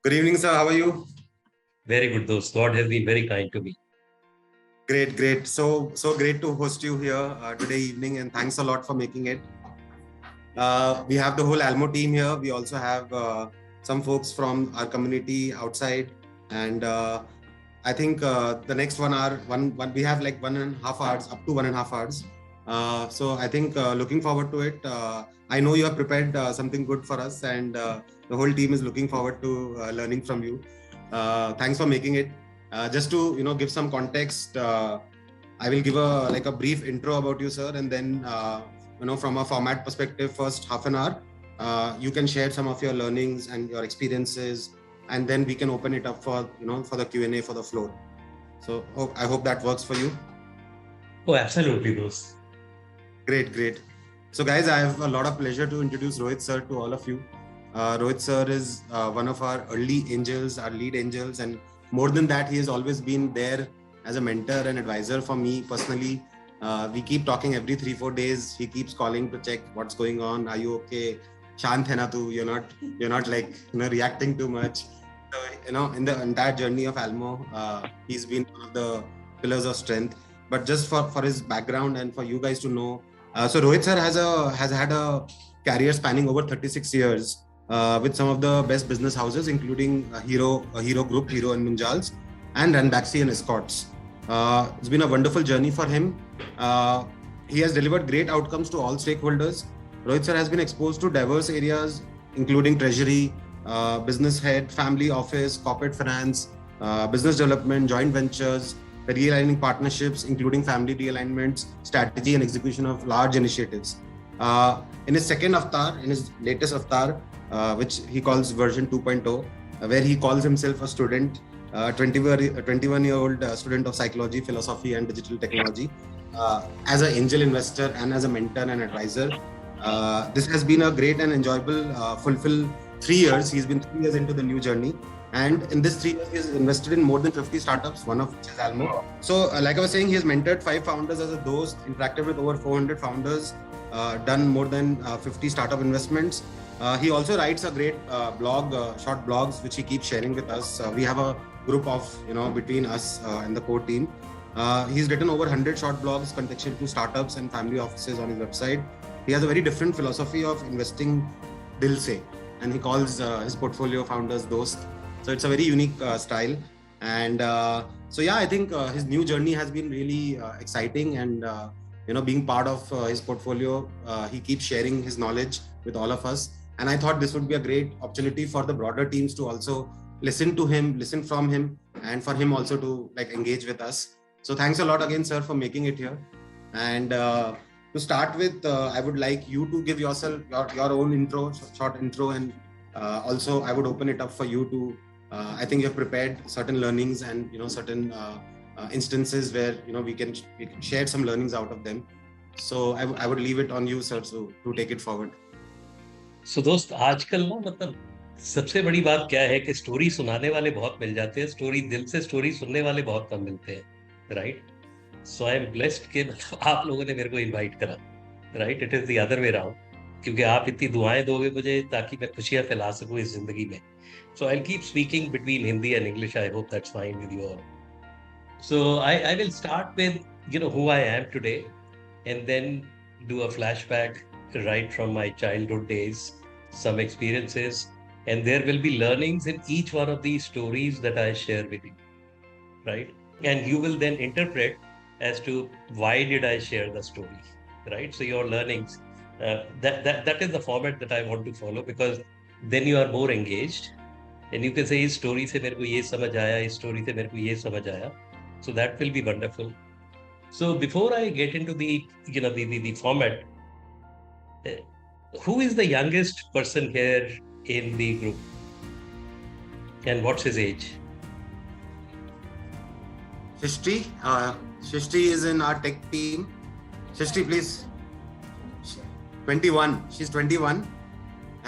Good evening, sir. How are you? Very good, those. God has been very kind to me. Great, great. So great to host you here today evening, and thanks a lot for making it. We have the whole Almo team here. We also have some folks from our community outside, and I think the next 1 hour, we have like 1.5 hours, up to 1.5 hours. So I think looking forward to it. I know you have prepared something good for us, and the whole team is looking forward to learning from you. Thanks for making it. Just to give some context, I will give a brief intro about you, sir, and then from a format perspective, first half an hour, you can share some of your learnings and your experiences, and then we can open it up for for the Q&A for the floor. So I hope that works for you. Oh, absolutely, those. Great. So guys, I have a lot of pleasure to introduce Rohit sir to all of you. Rohit sir is one of our early angels, our lead angels, and more than that, he has always been there as a mentor and advisor for me personally. We keep talking every 3-4 days. He keeps calling to check what's going on. Are you okay? Shant hai na tu? You're not like reacting too much. So in the entire journey of Almo, he's been one of the pillars of strength. But just for his background and for you guys to know, so Rohit sir has had a career spanning over 36 years with some of the best business houses, including Hero Group, Hero and Munjals, and Ranbaxy and Escorts. It's been a wonderful journey for him. He has delivered great outcomes to all stakeholders. Rohit sir has been exposed to diverse areas, including treasury, business head, family office, corporate finance, business development, joint ventures, realigning partnerships, including family realignments, strategy and execution of large initiatives. In his second avatar, in his latest avatar, which he calls version 2.0, where he calls himself a student, 21-year-old student of psychology, philosophy, and digital technology, as an angel investor and as a mentor and advisor. This has been a great and enjoyable, fulfill 3 years. He's been 3 years into the new journey. And in this 3 years, he's invested in more than 50 startups, one of which is Almo. So, like I was saying, he has mentored 5 founders as a dost, interacted with over 400 founders, done more than 50 startup investments. He also writes a great blog, short blogs, which he keeps sharing with us. We have a group of, between us and the core team. He's written over 100 short blogs contextual to startups and family offices on his website. He has a very different philosophy of investing, Dil Se, and he calls his portfolio founders dost. So it's a very unique style. And so, yeah, I think his new journey has been really exciting. And, being part of his portfolio, he keeps sharing his knowledge with all of us. And I thought this would be a great opportunity for the broader teams to also listen to him, listen from him, and for him also to engage with us. So thanks a lot again, sir, for making it here. And to start with, I would like you to give yourself your own intro, short intro, and also I would open it up for you to. I think you've prepared certain learnings and certain instances where we can share some learnings out of them. So I would leave it on you, sir, to take it forward. So दोस्त, आजकल ना मतलब सबसे बड़ी बात क्या है कि स्टोरी सुनाने वाले बहुत मिल जाते हैं, स्टोरी दिल से स्टोरी सुनने वाले बहुत कम मिलते हैं, right? So I am blessed कि आप लोगों ने मेरे को इनवाइट करा, right? It is the other way round, क्योंकि आप इतनी दुआएं दोगे मुझे ताकि मैं खुशियां फैला सकूं इस जिंदगी में. So I'll keep speaking between Hindi and English. I hope that's fine with you all. So I will start with who I am today, and then do a flashback right from my childhood days, some experiences, and there will be learnings in each one of these stories that I share with you, right? And you will then interpret as to why did I share the story, right? So your learnings, that is the format that I want to follow, because then you are more engaged. And you can say इस story से मेरे को ये समझ आया, इस story से मेरे को ये समझ आया. So that will be wonderful. So before I get into the the format, who is the youngest person here in the group, and what's his age? Shrishti. Shrishti is in our tech team. Shrishti, please. 21. She's 21.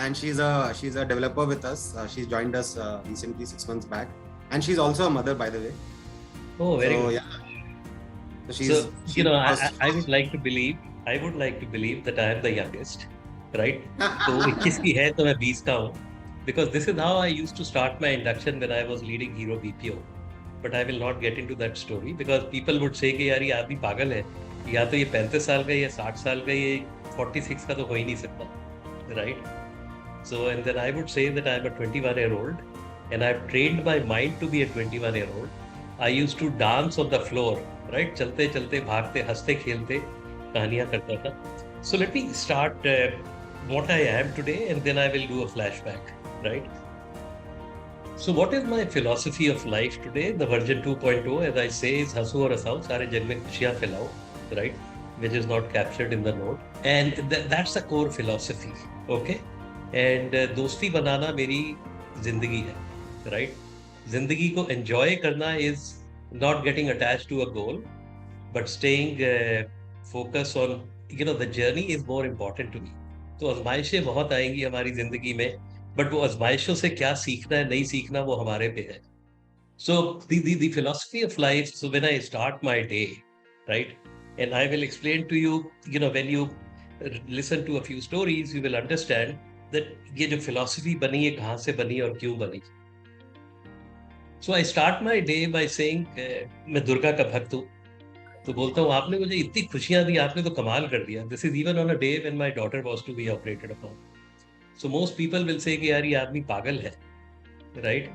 And she's a developer with us. She's joined us recently, 6 months back, and she's also a mother, by the way. Oh, very good. Yeah. So I would like to believe that I am the youngest, right? तो 21 की है तो मैं 20 का हूँ, because this is how I used to start my induction when I was leading Hero BPO. But I will not get into that story because people would say कि यार ये आदमी पागल है, या तो ये 35 साल का या 60 साल का, ये 46 का तो हो ही नहीं सकता, right? So and then I would say that I am a 21-year-old and I've trained my mind to be a 21-year-old. I used to dance on the floor, right? चलते चलते भागते हंसते खेलते कहानियां करता था. So let me start what I am today and then I will do a flashback, right? So what is my philosophy of life today? The version 2.0, as I say, is हंसो और हंसाओ, सारे जग में खुशियां फैलाओ, right? Which is not captured in the note. And that's the core philosophy, okay? And दोस्ती बनाना मेरी जिंदगी है, right? जिंदगी को enjoy करना is not getting attached to a goal, but staying focused on, the journey is more important to me. तो आजमाइशें बहुत आएंगी हमारी जिंदगी में, बट वो आजमाइशों से क्या सीखना है नहीं सीखना वो हमारे पे है. So the philosophy of life, so when I start my day, right, and I will explain to you, when you listen to a few stories, you will understand that ये जो philosophy बनी है कहाँ से बनी और क्यों बनी. So I start my day by saying मैं दुर्गा का भक्त हूँ, तो बोलता हूँ आपने मुझे इतनी खुशियां दी, आपने तो कमाल कर दिया. This is even on a day when my daughter was to be operated upon. So most people will say कि यार ये आदमी पागल है, right?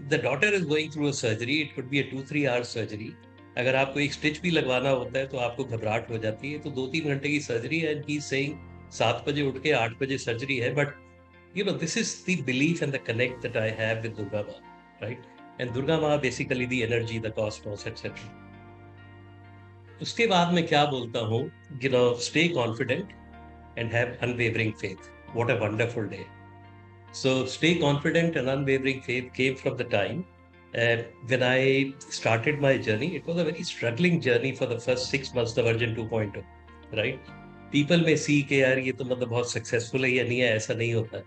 The daughter is going through a surgery. It could be a 2-3 hour surgery. अगर आपको एक stitch भी लगवाना होता है तो आपको घबराहट हो जाती है. तो 2-3 घंटे की सर्जरी है and he's saying 7 बजे उठ के 8 बजे सर्जरी है. But this is the belief and the connect that I have with Durga Ma, right? And Durga Ma basically the energy, the cosmos, etc. उसके बाद मैं क्या बोलता हूँ, stay confident and have unwavering faith. What a wonderful day. So stay confident and unwavering faith came from the time when I started my journey. It was a very struggling journey for the first 6 months, the version 2.0, right? People may see कि यार ये तो मतलब बहुत successful है या नहीं है, ऐसा नहीं होता.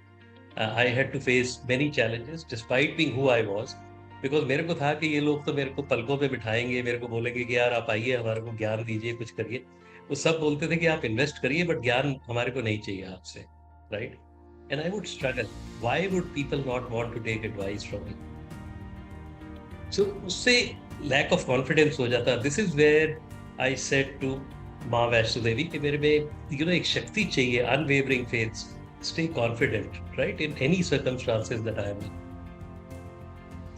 I had to face many challenges despite being who I was, because मेरे को था कि ये लोग तो मेरे को पलकों पे बिठाएंगे, मेरे को बोलेंगे कि यार आप आइए हमारे को ज्ञान दीजिए, कुछ करिए. वो सब बोलते थे कि आप इन्वेस्ट करिए बट ज्ञान हमारे को नहीं चाहिए आपसे, right? And I would struggle. Why would people not want to take advice from me? So उससे lack of confidence हो जाता. This is where I said to माँ वैष्णो देवी कि मेरे में एक शक्ति चाहिए, unwavering faith, stay confident, right, in any circumstances that I am in.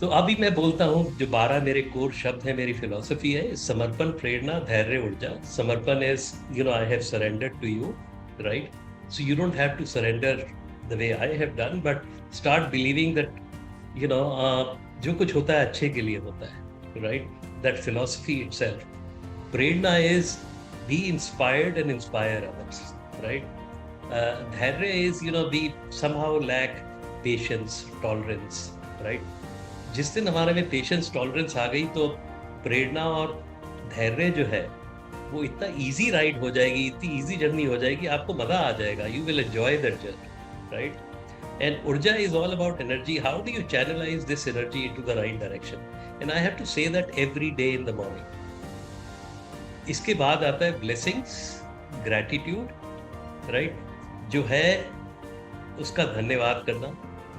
तो अभी मैं बोलता हूँ जो 12 मेरे कोर शब्द हैं, मेरी फिलोसफी है: समर्पण, प्रेरणा, धैर्य, ऊर्जा. समर्पण is I have surrendered to you, right? So you don't have to surrender the way I have done, but start believing that जो कुछ होता है अच्छे के लिए होता है, right? That philosophy itself. Prerna is be inspired and inspire others, right? धैर्य is we somehow lack patience, tolerance, right? जिस दिन हमारे में पेशेंस टॉलरेंस आ गई तो प्रेरणा और धैर्य जो है वो इतना इजी राइड हो जाएगी, इतनी इजी जर्नी हो जाएगी, आपको मजा आ जाएगा. You will enjoy that journey, right? And ऊर्जा is all about energy. How do you channelise this energy into the right direction? And I have to say that every day in the morning. इसके बाद आता है blessings, gratitude, right? जो है उसका धन्यवाद करना,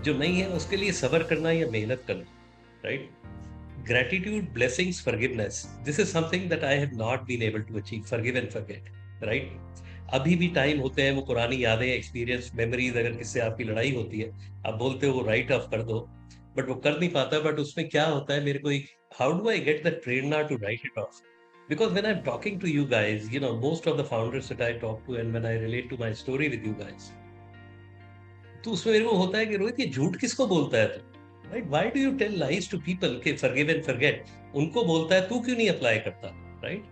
जो नहीं है उसके लिए सब्र करना या मेहनत करना, right? Gratitude, blessings, forgiveness. This is something that I have not been able to achieve. Forgive and forget, right? अभी भी टाइम होते हैं, वो पुरानी यादें, एक्सपीरियंस, मेमोरीज, अगर किससे आपकी लड़ाई होती है, आप बोलते हो वो राइट ऑफ कर दो, बट वो कर नहीं पाता. बट उसमें क्या होता है, मेरे को एक, how do I get that prerna to write it off? Because when I'm talking to you guys, most of the founders that I talk to and when I relate to my story with you guys, तो उसमें मेरे को होता है कि रोहित ये झूठ किसको बोलता है तू? Right? Why do you tell lies to people? कि forgive and forget. उनको बोलता है, तू क्यों नहीं अप्लाई करता? Right?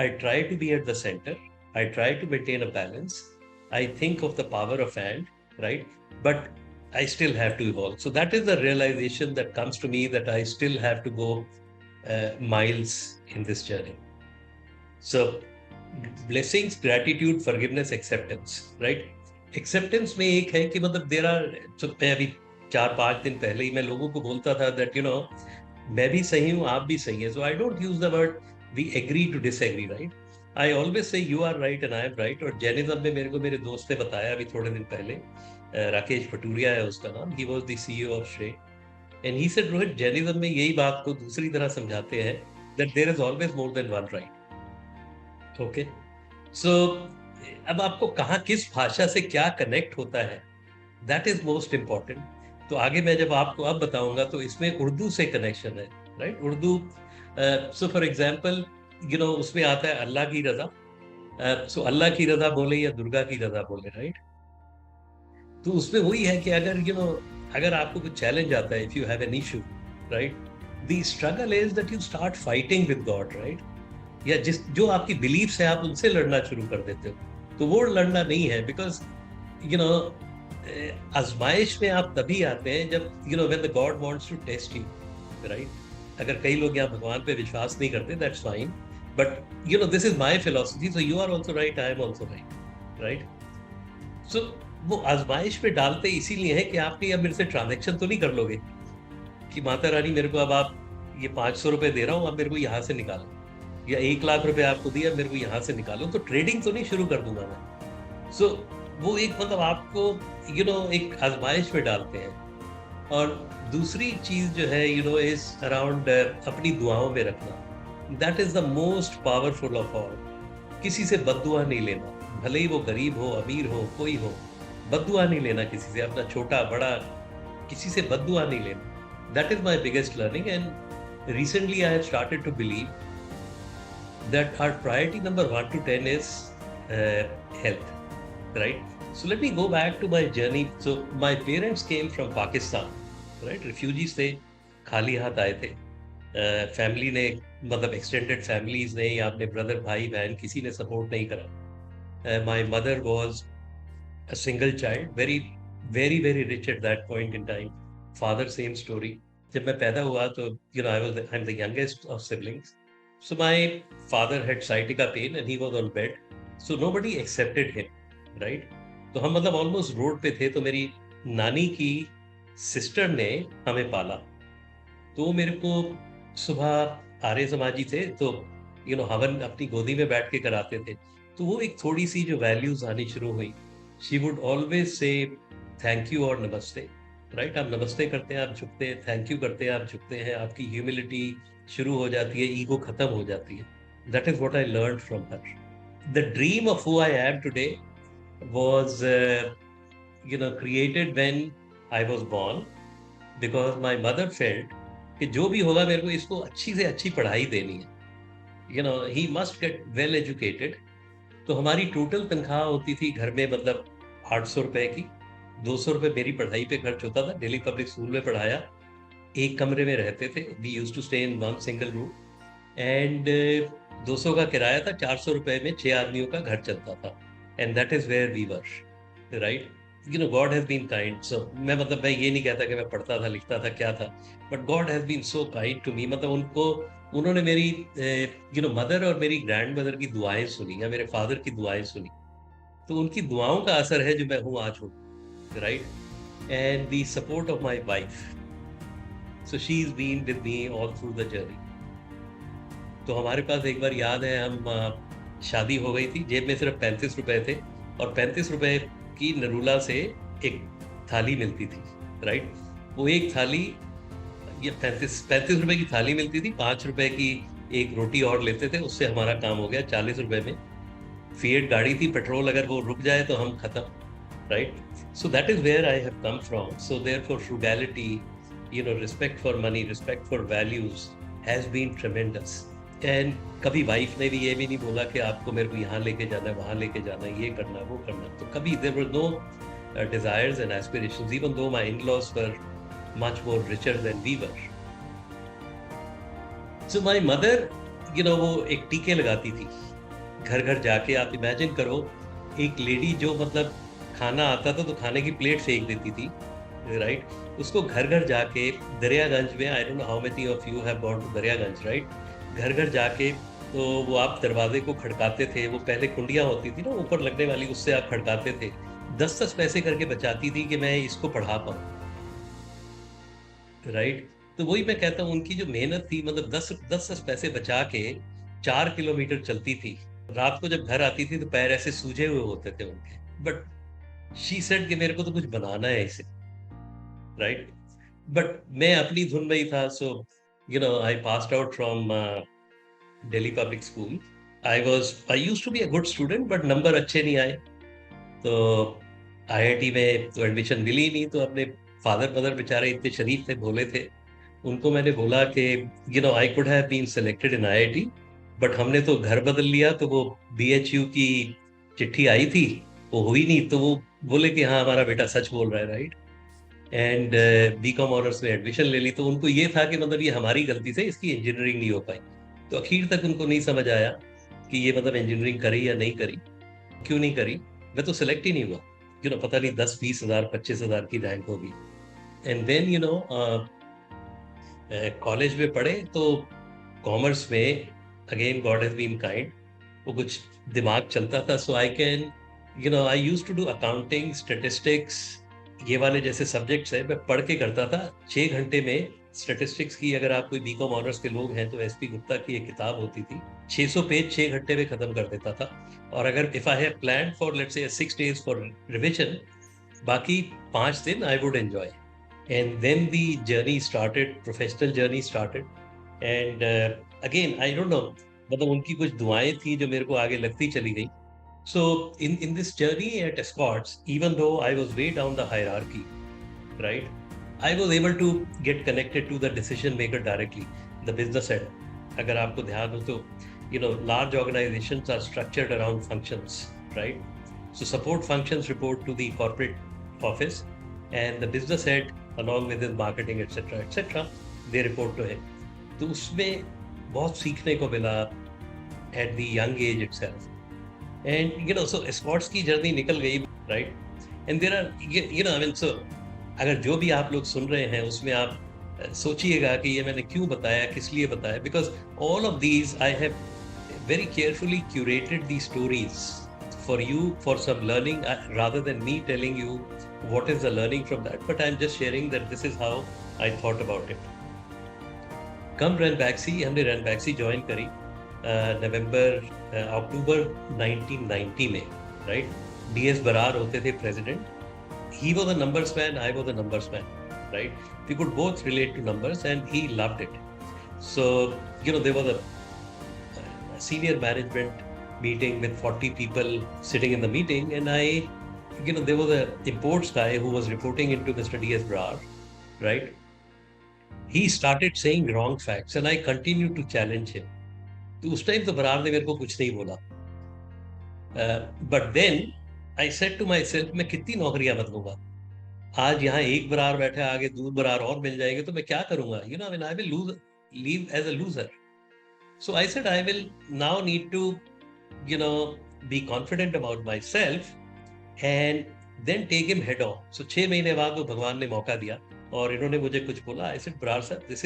I try to be at the center. I try to maintain a balance. I think of the power of and, right? But I still have to evolve. So that is the realization that comes to me, that I still have to go miles in this journey. So blessings, gratitude, forgiveness, acceptance, right? Acceptance में एक है कि मतलब there are, so मैं अभी 4-5 दिन पहले ही मैं लोगों को बोलता था that मैं भी सही हूँ, आप भी सही है. So I don't use the word we agree to disagree, right? I always say you are right and I am right. और जैनिज्म में मेरे को मेरे दोस्त ने बताया अभी थोड़े दिन पहले राकेश पटूरिया है उसका नाम, he was the CEO of Shrey, and he said Rohit, Jainism में यही बात को दूसरी तरह समझाते हैं, that there is always more than one right. Okay, so अब आपको कहाँ किस भाषा से क्या कनेक्ट होता है, दैट इज मोस्ट इम्पॉर्टेंट। तो आगे मैं जब आपको अब बताऊंगा तो इसमें उर्दू से कनेक्शन है, right? Urdu, so for example उसमें आता है अल्लाह की रजा, सो अल्लाह की रजा बोले या दुर्गा की रजा बोले, राइट? तो उसमें वही है कि अगर अगर आपको कुछ चैलेंज आता है, if you have an issue, right, the struggle is that you start fighting with God, right? या जो आपकी बिलीफ्स है आप उनसे लड़ना शुरू कर देते हो, तो वो लड़ना नहीं है, बिकॉज यू नो आजमाइश में आप तभी आते हैं जब when the God wants to test you, right? अगर कई लोग यहाँ भगवान पे विश्वास नहीं करते, that's fine, but this is my philosophy, so you are also right, I am also right, right? So वो आजमाइश पे डालते इसीलिए है कि आप अब मेरे से ट्रांजेक्शन तो नहीं कर लोगे कि माता रानी मेरे को अब आप ये 500 रुपए दे रहा हूँ, अब मेरे को यहाँ से निकालो, या 1 लाख रुपए आपको दिया मेरे को यहाँ से निकालो, तो ट्रेडिंग तो नहीं शुरू कर दूंगा मैं। सो वो एक मतलब आपको एक आजमाइश में डालते हैं। और दूसरी चीज जो है इज अराउंड अपनी दुआओं में रखना, that is the most powerful of all. किसी से बद्दुआ नहीं लेना, भले ही वो गरीब हो अमीर हो कोई हो, बद्दुआ नहीं लेना किसी से, अपना छोटा बड़ा किसी से बद्दुआ नहीं लेना। That is my biggest learning, and recently I have started to believe that our priority number 1 to 10 is health, right? So let me go back to my journey. So my parents came from Pakistan, right? Refugees थे, खाली हाथ आए थे, family ने मतलब extended families ने या अपने ब्रदर भाई बहन किसी ने सपोर्ट नहीं करा। My mother was a single child, very very very rich at that point in time. Father same story. जब मैं पैदा हुआ तो I am the youngest of siblings. So my father had sciatica pain and he was on bed. So nobody accepted him, right? तो हम मतलब almost road पे थे, तो मेरी नानी की सिस्टर ने हमें पाला। तो मेरे को सुबह आर्य समाजी थे, तो हवन अपनी गोदी में बैठ के कराते थे, तो वो एक थोड़ी सी जो वैल्यूज आनी शुरू हुई। She would always say thank you और नमस्ते, राइट? आप नमस्ते करते हैं आप झुकते हैं, थैंक यू करते हैं आप झुकते हैं, आपकी ह्यूमिलिटी शुरू हो जाती है, ईगो खत्म हो जाती है। That is what I learned from her. The dream of who I am today was created when I was born, because my mother felt कि जो भी होगा मेरे को इसको अच्छी से अच्छी पढ़ाई देनी है, he must get well educated. तो हमारी टोटल तनख्वाह होती थी घर में मतलब 800 रुपए की, 200 रुपए मेरी पढ़ाई पे खर्च होता था। दिल्ली पब्लिक स्कूल में पढ़ाया, एक कमरे में रहते थे, we used to stay in one single room, and 200 का किराया था, 400 रुपए में 6 आदमियों का घर चलता था, and that is where we were, right? God has been kind. So मैं ये नहीं कहता कि मैं पढ़ता था लिखता था क्या था, but God has been so kind to me. मतलब उन्होंने मेरी मदर और मेरी ग्रैंड मदर की दुआएं सुनी या मेरे फादर की दुआएं सुनी, तो उनकी दुआओं का असर है जो मैं हूँ आज हूँ, right? And the support of my wife, so she's been with me all through the journey. तो हमारे पास एक बार याद है, हम शादी हो गई थी, जेब में सिर्फ 35 रुपए थे, और 35 रुपए की नरूला से एक थाली मिलती थी, राइट? वो एक थाली, ये 35 रुपए की थाली मिलती थी, 5 रुपए की एक रोटी और लेते थे, उससे हमारा काम हो गया 40 रुपए में। फिएट गाड़ी थी, पेट्रोल अगर वो रुक जाए तो हम खत्म, right? So that is where I have come from. So therefore frugality, respect for money, respect for values has been tremendous. And कभी वाइफ ने भी ये भी नहीं बोला कि आपको मेरे को यहाँ लेके जाना है, वहाँ लेके जाना है, ये करना वो करना। तो कभी there were no desires and aspirations, even though my in-laws were much more richer than we were. So my mother, वो एक टीके लगाती थी घर घर जाके। आप इमेजिन करो, एक लेडी जो मतलब खाना आता था तो खाने की प्लेट फेंक देती थी, राइट? उसको घर घर जाके दरियागंज में, I don't know how many of you have gone to Daryaganj, right? घर घर जाके तो वो आप दरवाजे को खड़काते थे, वो पहले कुंडियां होती थी ना ऊपर लगने वाली, उससे आप खड़काते थे, 10-10 पैसे करके बचाती थी कि मैं इसको पढ़ा पाऊँ, राइट? तो वही मैं कहता हूँ, उनकी जो मेहनत थी, मतलब 10-10 पैसे बचा के 4 किलोमीटर चलती थी। रात को जब घर आती थी तो पैर ऐसे सूजे हुए होते थे उनके, बट शी सेड कि मेरे को तो कुछ बनाना है इसे, राइट? बट मैं अपनी धुन में ही था. So I passed out from Delhi public school. I used to be a good student, but number अच्छे नहीं आए. तो आईआईटी में तो एडमिशन मिली नहीं. तो अपने फादर मदर बेचारे इतने शरीफ थे, भोले थे, उनको मैंने बोला कि I could have been selected in IIT, but हमने तो घर बदल लिया. तो वो बीएचयू की चिट्ठी आई थी, वो हुई नहीं. तो वो बोले कि हाँ, हमारा बेटा सच बोल रहा है, राइट? एंड बीकॉम ऑनर्स में एडमिशन ले ली. तो उनको ये था कि मतलब ये हमारी गलती से इसकी इंजीनियरिंग नहीं हो पाई. तो आखिर तक उनको नहीं समझ आया कि ये मतलब इंजीनियरिंग करी या नहीं करी. क्यों नहीं करी? मैं तो सिलेक्ट ही नहीं हुआ. पता नहीं 10-20 हज़ार 25 हज़ार की रैंक होगी. एंड देन कॉलेज में पढ़े तो कॉमर्स में again God has been kind, वो कुछ दिमाग चलता था. So I can I used to do accounting, statistics, ये वाले जैसे सब्जेक्ट्स है मैं पढ़ के करता था 6 घंटे में. स्टैटिस्टिक्स की अगर आप कोई बीकॉम ऑनर्स के लोग हैं तो एसपी गुप्ता की एक किताब होती थी, 600 पेज 6 घंटे में खत्म कर देता था. और अगर if I have plan for let's say 6 days for revision, बाकी 5 दिन I would enjoy. And then the journey started, professional journey started. And again, I don't know, मतलब उनकी कुछ दुआएं थी जो मेरे को आगे लगती चली गई. So in this journey at Escorts, even though I was way down the hierarchy, right, I was able to get connected to the decision maker directly, the business head. अगर आपको ध्यान हो तो large organizations are structured around functions, right? So support functions report to the corporate office, and the business head along with his marketing etc they report to him. तो उसमें बहुत सीखने को मिला at the young age itself. And so Escorts की journey निकल गई, right? And there are I mean, so अगर जो भी आप लोग सुन रहे हैं उसमें आप सोचिएगा कि ये मैंने क्यों बताया, किस लिए बताया, because all of these I have very carefully curated these stories for you for some learning, rather than me telling you what is the learning from that, but I'm just sharing that this is how I thought about it. Come Ranbaxy, हमने Ranbaxy join करी अक्टूबर 1990 में, right? DS Brar होते थे president. He was a numbers man, I was a numbers man, right? We could both relate to numbers and he loved it. So there was a senior management meeting with 40 people sitting in the meeting, and there was a imports guy who was reporting into Mr. DS Brar, right? He started saying wrong facts and I continued to challenge him. तो उस time तो बरार ने मेरे को कुछ नहीं बोला. But then I said to myself, मैं कितनी नौकरियां बदलूंगा. आज यहाँ एक बरार बैठा है, आगे दूर बरार और मिल जाएंगे, तो मैं क्या करूंगा? I mean, I will leave as a loser. So I said I will now need to be confident about myself and then take him head on. So 6 महीने बाद वो भगवान ने मौका दिया और इन्होंने मुझे कुछ बोला. I said, Brar sir, this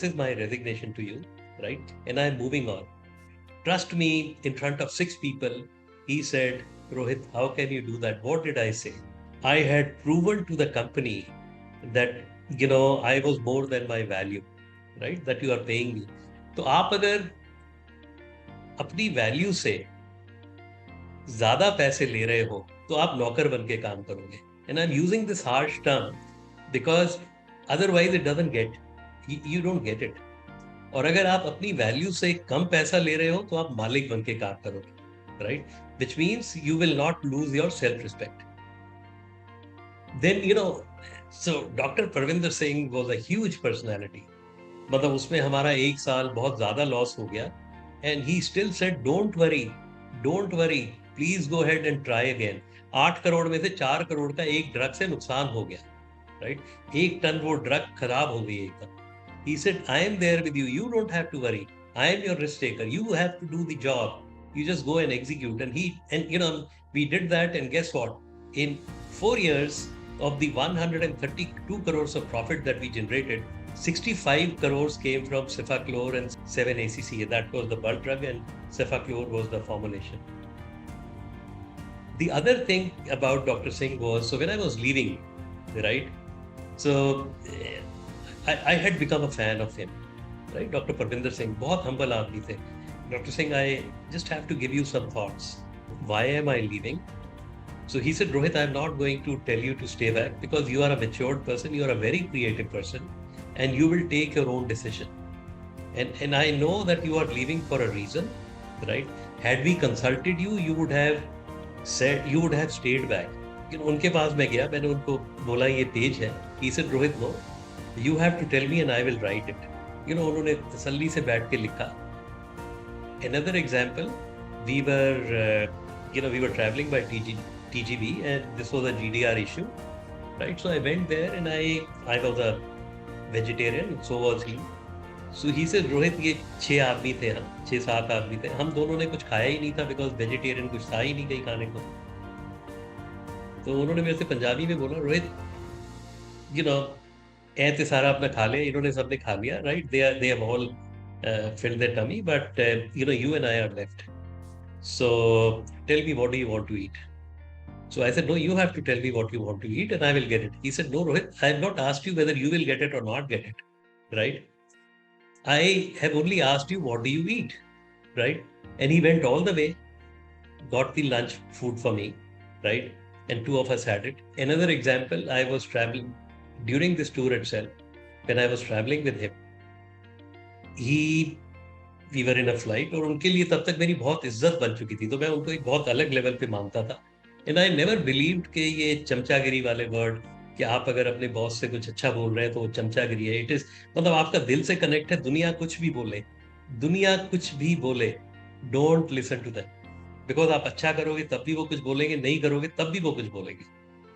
is my resignation to you, right? And I am moving on. Trust me, in front of 6 people, he said, Rohit, how can you do that? What did I say? I had proven to the company that I was more than my value, right? That you are paying me. तो आप अगर अपनी value से ज्यादा पैसे ले रहे हो तो आप नौकर बन के काम करोगे. And I am using this harsh term because otherwise it doesn't get, you don't get it. और अगर आप अपनी वैल्यू से कम पैसा ले रहे हो तो आप मालिक बन के काम करोगे, right? Which means you will not lose your self respect. Then so doctor Parvinder Singh was a huge personality. मतलब उसमें हमारा 1 साल बहुत ज्यादा लॉस हो गया. And he still said, don't worry, please go head and try again. 8 crore में से 4 करोड़ का एक ड्रग से नुकसान हो गया, राइट? 1 टन वो ड्रग खराब हो गई एकदम. He said, I am there with you. You don't have to worry. I am your risk taker. You have to do the job. You just go and execute. And we did that. And guess what? In 4 years of the 132 crores of profit that we generated, 65 crores came from Cefaclor and 7-ACCA. That was the bulk drug, and Cefaclor was the formulation. The other thing about Dr. Singh was, so when I was leaving, right? So I had become a fan of him, right? Dr. Parvinder Singh, बहुत humble आदमी थे. Dr. Singh, I just have to give you some thoughts. Why am I leaving? So he said, Rohit, I'm not going to tell you to stay back because you are a matured person, you are a very creative person, and you will take your own decision. And I know that you are leaving for a reason, right? Had we consulted you, you would have said, you would have stayed back. उनके पास मैं गया, मैंने उनको बोला ये page है. He said, Rohit, no, you have to tell me and I will write it. उन्होंने तसल्ली से बैठ के लिखा. Another example, we were traveling by TGV, and this was a GDR issue, right? So I went there, and I was a vegetarian, so was he. So he said, Rohit, ये 6 आदमी थे, हम 6-7 आदमी थे, हम दोनों ने कुछ खाया ही नहीं था because vegetarian कुछ था ही नहीं कहीं खाने को. तो उन्होंने मेरे से पंजाबी में बोला, रोहित, ऐसे सारा अपना खा लिया, इन्होंने सबने खा लिया, right? They have all filled their tummy, but you and I are left. So tell me, what do you want to eat? So I said, no, you have to tell me what you want to eat and I will get it. He said, no, Rohit, I have not asked you whether you will get it or not get it, right? I have only asked you, what do you eat, right? And he went all the way, got the lunch food for me, right? And 2 of us had it. Another example, I was traveling during this tour itself. When I was traveling with him, we were in a flight, और उनके लिए तब तक मेरी बहुत इज्जत बन चुकी थी, तो मैं उनको एक बहुत अलग लेवल पे मानता था. एंड आई नेवर बिलीव्ड कि ये चमचागिरी वाले वर्ड, कि आप अगर अपने बॉस से कुछ अच्छा बोल रहे हैं तो वो चमचागिरी है. इट इज मतलब आपका दिल से कनेक्ट है. दुनिया कुछ भी बोले, don't listen to them, because आप अच्छा करोगे तब भी वो कुछ बोलेंगे, नहीं करोगे तब भी वो कुछ बोलेंगे,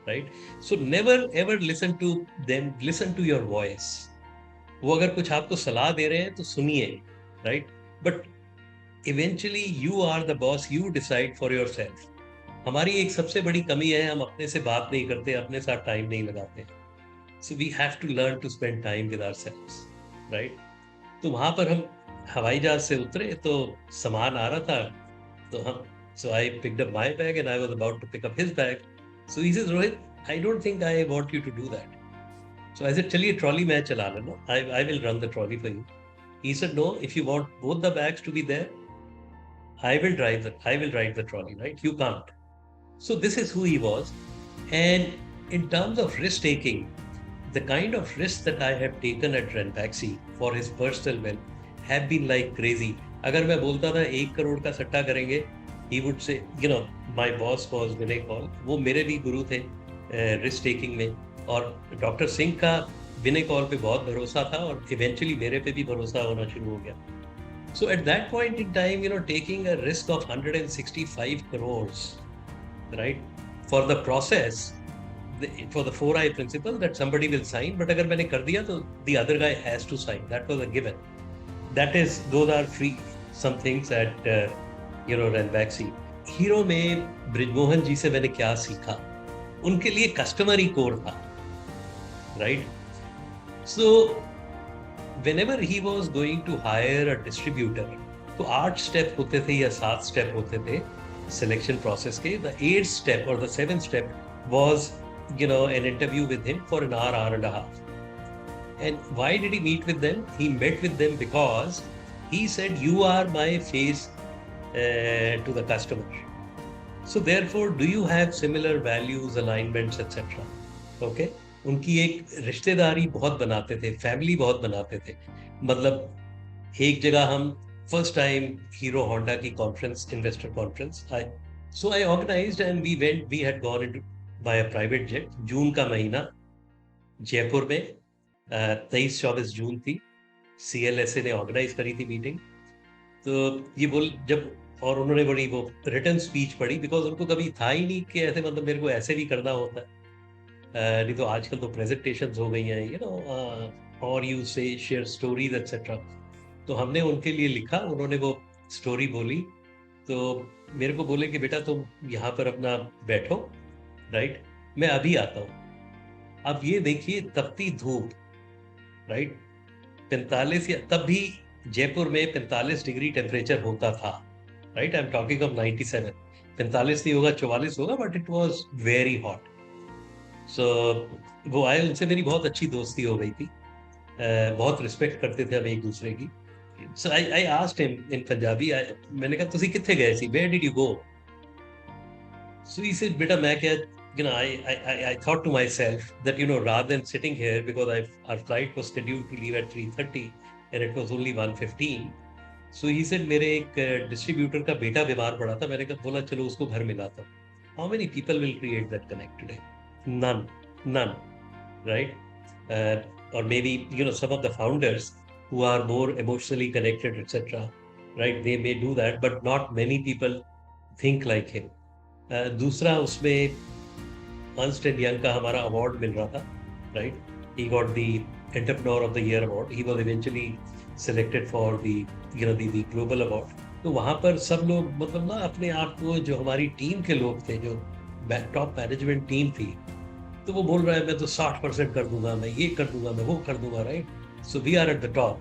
right? So never ever listen to them, listen to your voice. वो अगर कुछ आपको सलाह दे रहे हैं तो सुनिए, right? But eventually you are the boss, you decide for your self. हमारी एक सबसे बड़ी कमी है, हम अपने से बात नहीं करते, अपने साथ टाइम नहीं लगाते. So we have to learn to spend time with ourselves, right? तो वहां पर हम हवाई जहाज से उतरे तो सामान आ रहा था, तो हम so I picked up my bag and I was about to pick up his bag. So he says, Rohit, I don't think I want you to do that. So I said, चलिए trolley मैं चला लेना, I will run the trolley for you. He said, no, if you want both the bags to be there, I will ride the trolley, right? You can't. So this is who he was. And in terms of risk taking, the kind of risks that I have taken at Ranbaxy for his personal wealth have been like crazy. अगर मैं बोलता था 1 करोड़ का सट्टा करेंगे, he would say, my boss was Vinay Kaul. वो मेरे भी गुरु थे रिस्क टेकिंग में, और डॉक्टर सिंह का विनय कौल पे बहुत भरोसा था, और इवेंचुअली मेरे पे भी भरोसा होना शुरू हो गया. So at that point in time, taking a risk of 165 crores, right, for the process, for the 4I principle that somebody will sign, but अगर मैंने कर दिया तो the other guy has to sign. That was a given. Those are free some things at Ranbaxy. Hero में ब्रिजमोहन जी से मैंने क्या सीखा, उनके लिए कस्टमर ही कोर था, right? So whenever he was going to hire a distributor, तो 8 स्टेप होते थे या 7 स्टेप होते थे सिलेक्शन प्रोसेस के. The 8th step or the 7th step was an interview with him for an hour and a half. And why did he meet with them? He met with them because he said, you are my face to the customer. So therefore, do you have similar values, alignments, etc.? Okay. उनकी एक रिश्तेदारी बहुत बनाते थे, family बहुत बनाते थे. मतलब एक जगह हम फर्स्ट टाइम हीरो होंडा की conference, investor conference, I organized and we had gone into by a private jet. जून का महीना जयपुर में 23-24 जून थी. CLSA ने ऑर्गेनाइज करी थी मीटिंग. तो ये और उन्होंने बड़ी वो रिटर्न स्पीच पढ़ी, बिकॉज उनको कभी था ही नहीं कि ऐसे मतलब मेरे को ऐसे भी करना होता है. नहीं तो आजकल तो प्रेजेंटेशंस हो गई हैं, और यू से शेयर स्टोरीज एक्सेट्रा. तो हमने उनके लिए लिखा, उन्होंने वो स्टोरी बोली, तो मेरे को बोले कि बेटा तुम यहाँ पर अपना बैठो, राइट, मैं अभी आता हूँ. अब ये देखिए तपती धूप, राइट, 45 या तब भी जयपुर में 45 डिग्री टेम्परेचर होता था, right. I am talking of 97. 45 नहीं होगा, 44 होगा, but it was very hot. So वो आए, उनसे मेरी बहुत अच्छी दोस्ती हो गई थी, बहुत रिस्पेक्ट करते थे हम एक दूसरे की. So I asked him in Punjabi, मैंने कहा तुसी किथे गए सी, where did you go? So he said, "Beta, मैं क्या, I thought to myself that, rather than sitting here, because our flight was scheduled to leave at 3:30 and it was only 1:15." So he said, मेरे एक distributor का बेटा बीमार पड़ा था, मैंने बोला चलो उसको घर मिलाता हूँ. How many people will create that connect today? None, right? Uh, or maybe, some of the founders who are more emotionally connected, etc., right? They may do that, but not many people think like him. दूसरा उसमें Ernst and young का हमारा award मिल रहा था, right? He got the entrepreneur of the year award. He was eventually selected for the global award. तो वहां पर सब लोग मतलब ना अपने आप को, जो हमारी टीम के लोग थे, जो टॉप मैनेजमेंट टीम थी, तो वो बोल रहा है मैं तो 60% कर दूंगा, मैं ये कर दूंगा, मैं वो कर दूंगा, right? So we are at the top.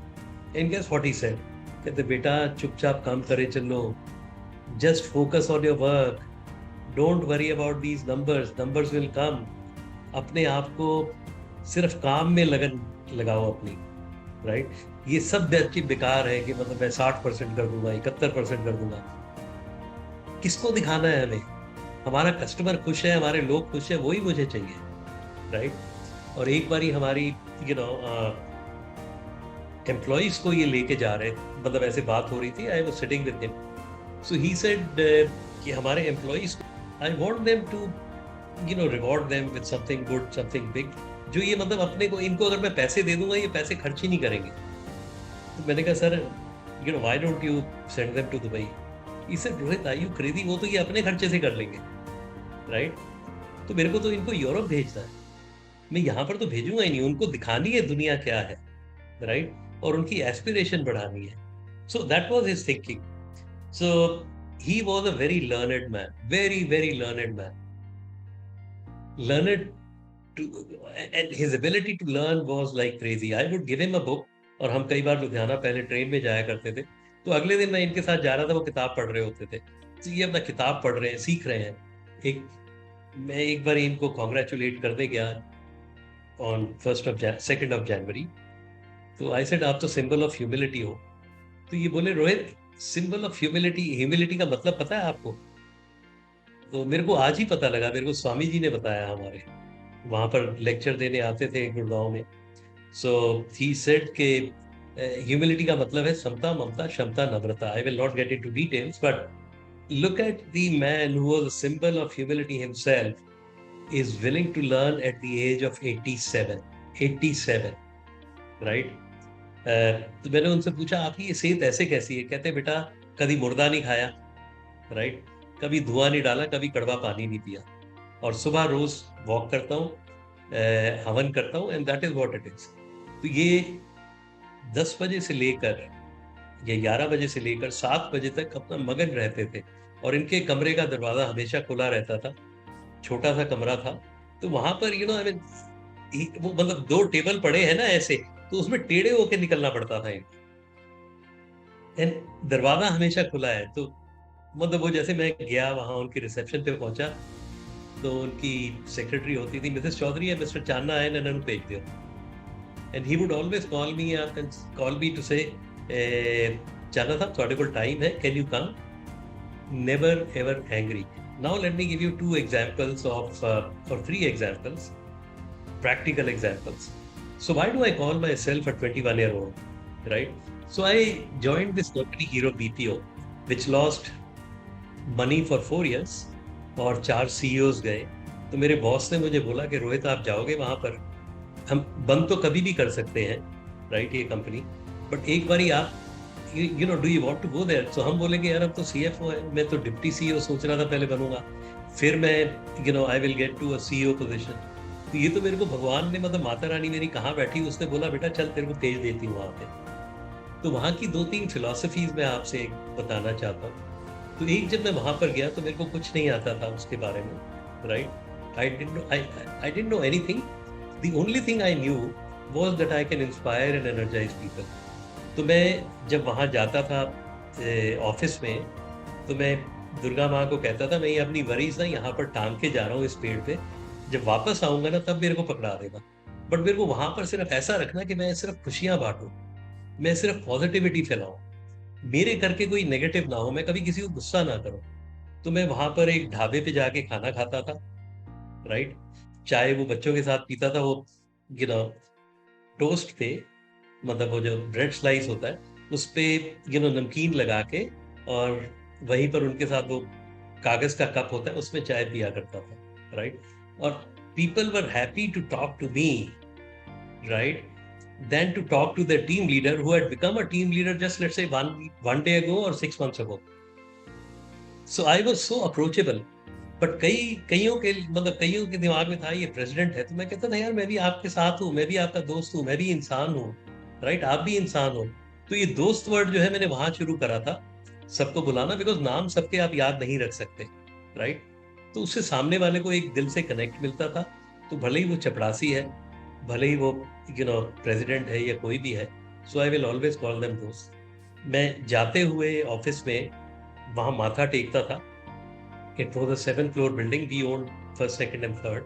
And guess what he said? कहते बेटा चुपचाप काम करे चलो, just focus on your work, don't worry about these numbers will come. अपने आप को सिर्फ काम में लगन लगाओ अपनी, राइट? ये सब अच्छी बेकार है कि मतलब मैं 60% कर दूंगा, 71% कर दूंगा. किसको दिखाना है हमें? हमारा कस्टमर खुश है, हमारे लोग खुश है, वही मुझे चाहिए, राइट? और एक बारी हमारी एम्प्लॉइज को ये लेके जा रहे, मतलब ऐसे बात हो रही थी, I was sitting with him. So he said कि हमारे employees, I want them to reward them with something good, something big, जो ये मतलब अपने को, इनको अगर मैं पैसे दे दूंगा ये पैसे खर्च ही नहीं करेंगे. तो मैंने कहा sir, why don't you send them to Dubai? He said Rohit, are you crazy? वो तो ये अपने खर्चे से कर लेंगे, राइट? तो मेरे को तो इनको यूरोप भेजना है, मैं यहाँ पर तो भेजूंगा ही नहीं. उनको दिखानी है दुनिया क्या है, राइट? और उनकी एस्पिरेशन बढ़ानी है. So that was his thinking. So he was a very learned man, very learned man. Learned to, and his ability to learn was like crazy. I would give him a book, और हम कई बार लुधियाना पहले train में जाया करते थे, तो अगले दिन मैं इनके साथ जा रहा था, वो किताब पढ़ रहे होते थे. तो ये अपना किताब पढ़ रहे हैं, सीख रहे हैं. मैं एक बार इनको कॉन्ग्रेचुलेट करने गया ऑन 2nd of January. तो आई सेड आप तो सिंबल ऑफ ह्यूमिलिटी हो. तो ये बोले रोहित, सिंबल ऑफ ह्यूमिलिटी का मतलब पता है आपको? तो मेरे को आज ही पता लगा, मेरे को स्वामी जी ने बताया, हमारे वहां पर लेक्चर देने आते थे गुड़गांव में. सो ही सेड के ह्यूमिलिटी का मतलब है समता, ममता, क्षमता, नम्रता. I will not get into details, but look at the man who was a symbol of humility himself is willing to learn at the age of 87, right? तो मैंने उनसे पूछा आपकी ये सेहत ऐसे कैसी है? कहते बेटा कभी मुर्दा नहीं खाया, राइट? कभी धुआं नहीं डाला, कभी कड़वा पानी नहीं पिया, और सुबह रोज वॉक करता हूँ, हवन करता हूँ, and that is what it is. तो ये 10 बजे से लेकर या 11 बजे से लेकर 7 बजे तक अपना मगन रहते थे, और इनके कमरे का दरवाजा हमेशा खुला रहता था. छोटा सा कमरा था, तो वहां पर वो मतलब 2 टेबल पड़े हैं ना ऐसे, तो उसमें टेढ़े होके निकलना पड़ता था. एंड दरवाजा हमेशा खुला है. तो मतलब वो, जैसे मैं गया वहां उनकी रिसेप्शन पे पहुंचा, तो उनकी सेक्रेटरी होती थी, मिसेस चौधरी है, मिस्टर चांदना आए, ननन भेज दिया. And he would always call me to say, Chandana sahab ਤੁਹਾਡੇ ਕੋਲ टाइम है, can you come? Never ever angry. Now let me give you 2 examples or 3 examples, practical examples. So why do I call myself a 21-year-old, right? So I joined this company, Hero BPO, which lost money for 4 years, और 4 CEOs गए. तो मेरे boss ने मुझे बोला कि रोहित आप जाओगे वहां पर, हम बंद तो कभी भी कर सकते हैं, राइट, ये कंपनी, बट एक बारी आप do you want to go there? तो हम बोलेंगे यार अब तो CFO है, मैं तो डिप्टी CEO सोच रहा था पहले बनूंगा, फिर मैं I will get to a CEO position. तो ये तो मेरे को भगवान ने, मतलब माता रानी मेरी कहाँ बैठी, उसने बोला बेटा चल तेरे को तेज देती हूँ वहाँ पे. तो वहाँ की 2-3 फिलॉसफीज मैं आपसे बताना चाहता हूँ. तो एक जब मैं वहाँ पर गया तो मेरे को कुछ नहीं आता था उसके बारे में, right? I didn't know anything. The only thing I knew was that I can inspire and energise people. तो मैं जब वहाँ जाता था ऑफिस में, तो मैं दुर्गा माँ को कहता था मैं ये अपनी वरीज ना यहाँ पर टांग के जा रहा हूँ इस पेड़ पे, जब वापस आऊंगा ना तब मेरे को पकड़ा देगा, बट मेरे को वहां पर सिर्फ ऐसा रखना कि मैं सिर्फ खुशियां बांटूं, मैं सिर्फ पॉजिटिविटी फैलाऊं, मेरे करके कोई नेगेटिव ना हो, मैं कभी किसी को गुस्सा ना करूं. तो मैं वहां पर एक ढाबे पे जाके खाना खाता था, राइट। चाय वो बच्चों के साथ पीता था, वो यू नो टोस्ट पे, मतलब वो जो ब्रेड स्लाइस होता है उस पे नमकीन लगा के, और वहीं पर उनके साथ वो कागज का कप होता है उसमें चाय पिया करता था, राइट। और people were happy to talk to me, right, than to talk to their team leader who had become a team leader just, let's say, one day ago or 6 months ago. So I was so approachable. But कईयों के दिमाग में था ये president है, तो मैं कहता था यार मैं भी आपके साथ हूँ, मैं भी आपका दोस्त हूँ, मैं भी इंसान हूँ, राइट, आप भी इंसान हो। तो ये दोस्त वर्ड जो है मैंने वहां शुरू करा था सबको बुलाना, बिकॉज नाम सबके आप याद नहीं रख सकते, राइट। तो उससे सामने वाले को एक दिल से कनेक्ट मिलता था। तो भले ही वो चपरासी है, भले ही वो प्रेसिडेंट है या कोई भी है, so I will always call them दोस्त। मैं जाते हुए ऑफिस में वहां माथा टेकता था। It was a 7th floor building, we own first, second and third.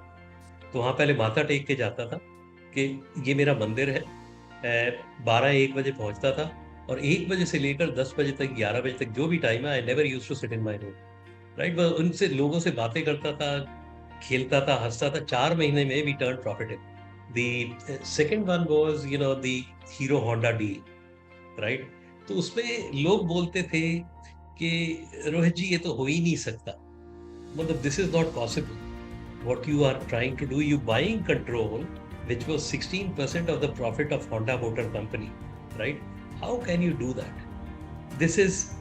तो वहां पहले माथा टेक के जाता था कि ये मेरा मंदिर है। 12-1 बजे पहुंचता था, और 1 बजे से लेकर 10 बजे तक, 11 बजे तक, जो भी टाइम है, I never used to sit in my room, right. वह उनसे, लोगों से बातें करता था, खेलता था, हंसता था। 4 महीने में we turn profitable. The second one was the Hero Honda deal, right. तो उसमें लोग बोलते थे कि रोहित जी ये तो हो ही नहीं सकता, मतलब this is not possible, what you are trying to do, you buying control, which was 16% of the profit of Honda Motor Company, right? How can you do that? This is,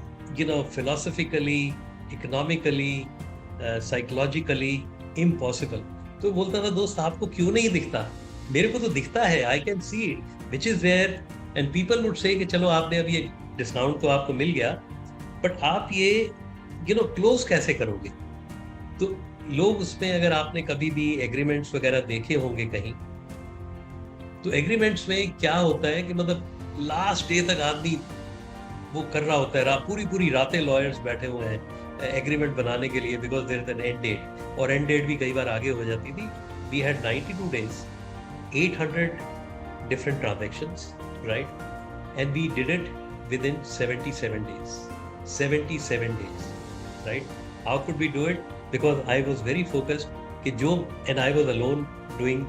philosophically, economically, psychologically impossible. तो बोलता था दोस्त आपको क्यों नहीं दिखता? मेरे को तो दिखता है, I can see it, which is where, and people would say कि चलो आपने अभी ये डिस्काउंट तो आपको मिल गया, बट आप ये क्लोज कैसे करोगे? तो लोग उसमें, अगर आपने कभी भी एग्रीमेंट्स वगैरह देखे होंगे कहीं, तो एग्रीमेंट्स में क्या होता है कि मतलब लास्ट डे तक आदमी वो कर रहा होता है, पूरी रातें लॉयर्स बैठे हुए हैं एग्रीमेंट बनाने के लिए, because there is an end date, और एंड डेट भी कई बार आगे हो जाती थी। We had 92 days, 800 different transactions, right? And we did it within 77 days. 77 days, right? How could we do it? Because I was very focused कि जो, and I was alone doing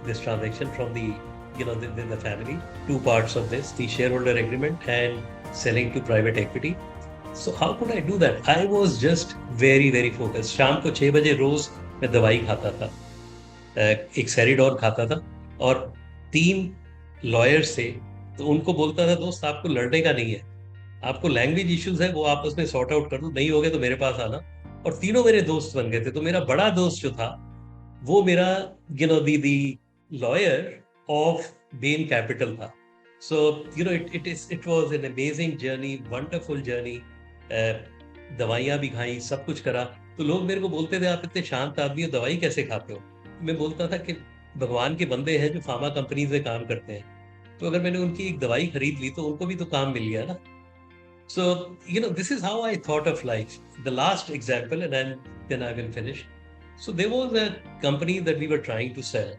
this transaction from the the family. 2 parts of this, the shareholder agreement and selling to private equity. So how could I do that? I was just very focused. शाम को 6 बजे रोज मैं दवाई खाता था, एक सेरिडोन खाता था, और 3 लॉयर्स थे, तो उनको बोलता था दोस्त आपको लड़ने का नहीं है, आपको लैंग्वेज इश्यूज है वो आपस में सॉर्ट आउट कर दो, नहीं होगे तो मेरे पास आना। और तीनों मेरे दोस्त बन गए थे। तो मेरा बड़ा दोस्त जो था वो मेरा दी लॉयर ऑफ बेन कैपिटल था। So it was an amazing journey, wonderful journey. दवाइयां भी खाई, सब कुछ करा। तो लोग मेरे को बोलते थे आप इतने शांत आदमी हो, दवाई कैसे खाते हो? मैं बोलता था कि भगवान के बंदे हैं जो फार्मा कंपनीज में काम करते हैं, तो अगर मैंने उनकी एक दवाई खरीद ली तो उनको भी तो काम मिल गया ना। So, this is how I thought of life. The last example, and then I will finish. So there was a company that we were trying to sell,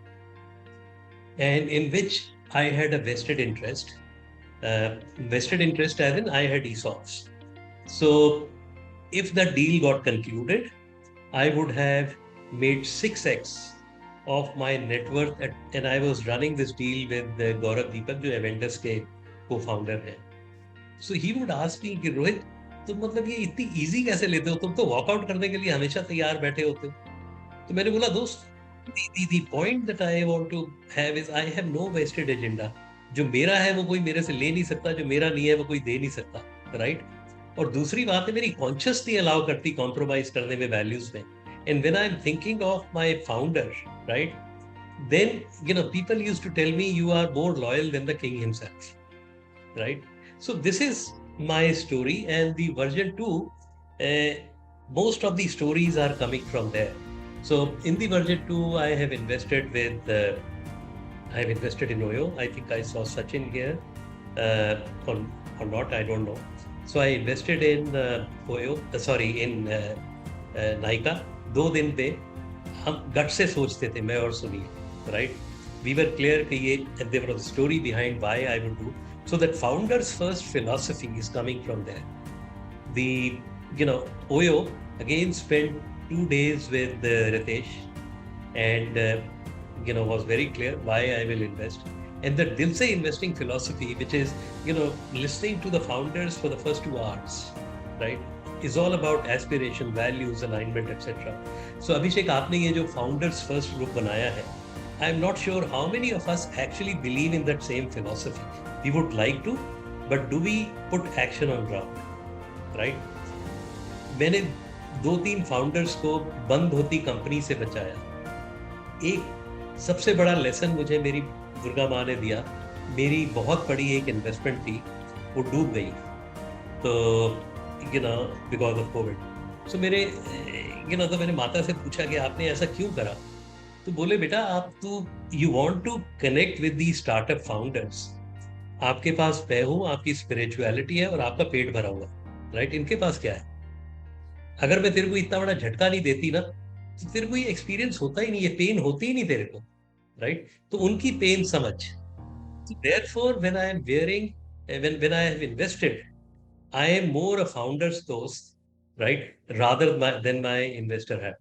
and in which I had a vested interest. Vested interest as in I had ESOPs. So if the deal got concluded, I would have made 6x of my net worth, and I was running this deal with Gaurav Deepak, जो Aventus के co-founder हैं. So he would ask me कि रोहित तुम मतलब ये इतनी easy कैसे लेते हो, तुम तो वॉकआउट करने के लिए हमेशा तैयार बैठे होते हो। तो मैंने बोला दोस्त, the point that I want to have is I have no vested agenda. जो मेरा है वो कोई मेरे से ले नहीं सकता, जो मेरा नहीं है वो कोई दे नहीं सकता, राइट। और दूसरी बात है, मेरी कॉन्शियस नहीं अलाउ करती कॉम्प्रोमाइज करने में वैल्यूज में। And when I am thinking of my founder, right, then people used to tell me you are more loyal than the king himself, right? So this is my story, and the version 2, most of the stories are coming from there. So in the version 2, I have invested in Oyo. I think I saw Sachin here, or not, I don't know. So I invested in Oyo, in Nykaa. 2 दिन पे हम गट से सोचते थे, मैं और Sunil, right? We were clear कि ये, and there was a story behind why I would do. So that founder's first philosophy is coming from there. The Oyo again spent 2 days with Ritesh, and was very clear why I will invest. And the Dil Se investing philosophy, which is listening to the founders for the first 2 hours, right, is all about aspiration, values, alignment, etc. So Abhishek, आपने ये जो founders first group बनाया है, I'm not sure how many of us actually believe in that same philosophy. We would like to, but do we put action on ground, right? मैंने 2-3 founders को बंद होती company से बचाया. एक सबसे बड़ा लेसन मुझे मेरी दुर्गा माँ ने दिया. मेरी बहुत बड़ी एक इन्वेस्टमेंट थी, वो डूब गई, तो बिकॉज ऑफ कोविड. सो मेरे तो मैंने माता से पूछा कि आपने ऐसा क्यों करा. तो बोले, बेटा you want to connect with the startup founders. आपके पास मैं हूँ, आपकी स्पिरिचुअलिटी है और आपका पेट भरा हुआ, राइट. इनके पास क्या है? अगर मैं तेरे को इतना बड़ा झटका नहीं देती ना, तो तेरे को ये एक्सपीरियंस होता ही नहीं, ये पेन होती ही नहीं तेरे को, राइट. तो उनकी पेन समझ. Therefore, when I am wearing, when I have invested, I am more a founder's dost, right, rather than my investor hat.